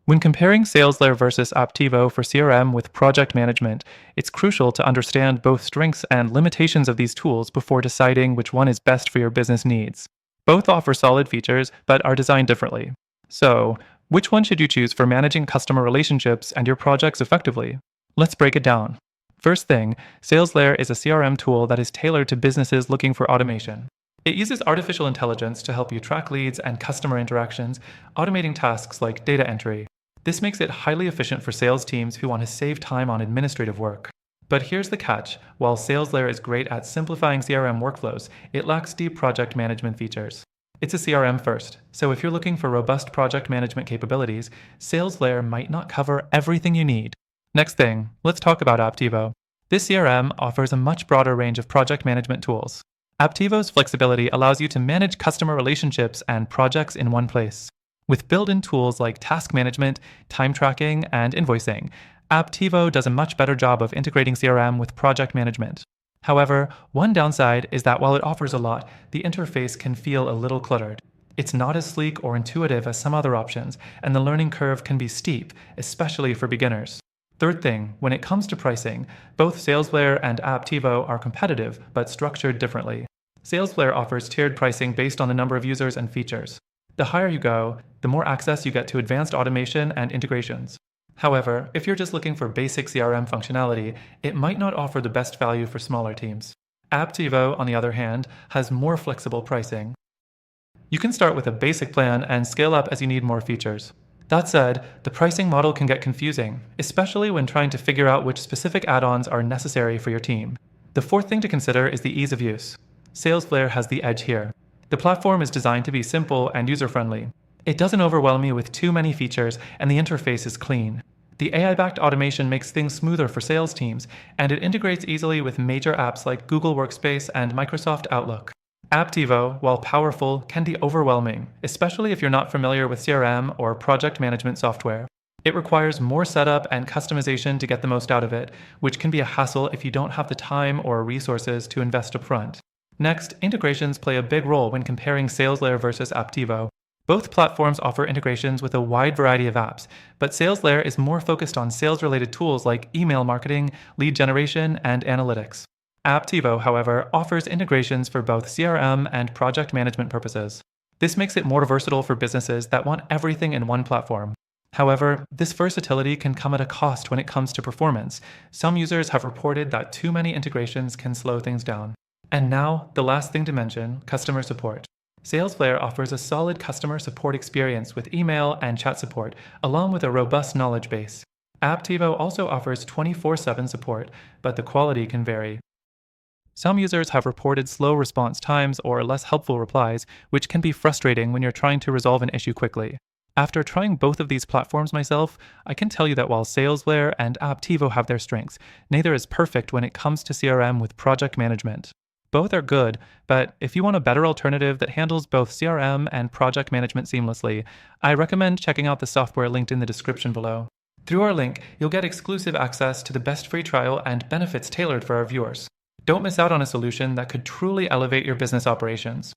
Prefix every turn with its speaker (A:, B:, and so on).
A: When comparing Salesflare versus Apptivo for CRM with project management, it's crucial to understand both strengths and limitations of these tools before deciding which one is best for your business needs. Both offer solid features, but are designed differently. So, which one should you choose for managing customer relationships and your projects effectively? Let's break it down. First thing, Salesflare is a CRM tool that is tailored to businesses looking for automation. It uses artificial intelligence to help you track leads and customer interactions, automating tasks like data entry. This makes it highly efficient for sales teams who want to save time on administrative work. But here's the catch. While Salesflare is great at simplifying CRM workflows, it lacks deep project management features. It's a CRM first, so if you're looking for robust project management capabilities, Salesflare might not cover everything you need. Next thing, let's talk about Apptivo. This CRM offers a much broader range of project management tools. Apptivo's flexibility allows you to manage customer relationships and projects in one place. With built-in tools like task management, time tracking, and invoicing, Apptivo does a much better job of integrating CRM with project management. However, one downside is that while it offers a lot, the interface can feel a little cluttered. It's not as sleek or intuitive as some other options, and the learning curve can be steep, especially for beginners. Third thing, when it comes to pricing, both Salesflare and Apptivo are competitive but structured differently. Salesflare offers tiered pricing based on the number of users and features. The higher you go, the more access you get to advanced automation and integrations. However, if you're just looking for basic CRM functionality, it might not offer the best value for smaller teams. Apptivo, on the other hand, has more flexible pricing. You can start with a basic plan and scale up as you need more features. That said, the pricing model can get confusing, especially when trying to figure out which specific add-ons are necessary for your team. The fourth thing to consider is the ease of use. Salesflare has the edge here. The platform is designed to be simple and user-friendly. It doesn't overwhelm you with too many features, and the interface is clean. The AI-backed automation makes things smoother for sales teams, and it integrates easily with major apps like Google Workspace and Microsoft Outlook. Apptivo, while powerful, can be overwhelming, especially if you're not familiar with CRM or project management software. It requires more setup and customization to get the most out of it, which can be a hassle if you don't have the time or resources to invest upfront. Next, integrations play a big role when comparing Salesflare versus Apptivo. Both platforms offer integrations with a wide variety of apps, but Salesflare is more focused on sales-related tools like email marketing, lead generation, and analytics. Apptivo, however, offers integrations for both CRM and project management purposes. This makes it more versatile for businesses that want everything in one platform. However, this versatility can come at a cost when it comes to performance. Some users have reported that too many integrations can slow things down. And now, the last thing to mention, customer support. Salesflare offers a solid customer support experience with email and chat support, along with a robust knowledge base. Apptivo also offers 24/7 support, but the quality can vary. Some users have reported slow response times or less helpful replies, which can be frustrating when you're trying to resolve an issue quickly. After trying both of these platforms myself, I can tell you that while Salesflare and Apptivo have their strengths, neither is perfect when it comes to CRM with project management. Both are good, but if you want a better alternative that handles both CRM and project management seamlessly, I recommend checking out the software linked in the description below. Through our link, you'll get exclusive access to the best free trial and benefits tailored for our viewers. Don't miss out on a solution that could truly elevate your business operations.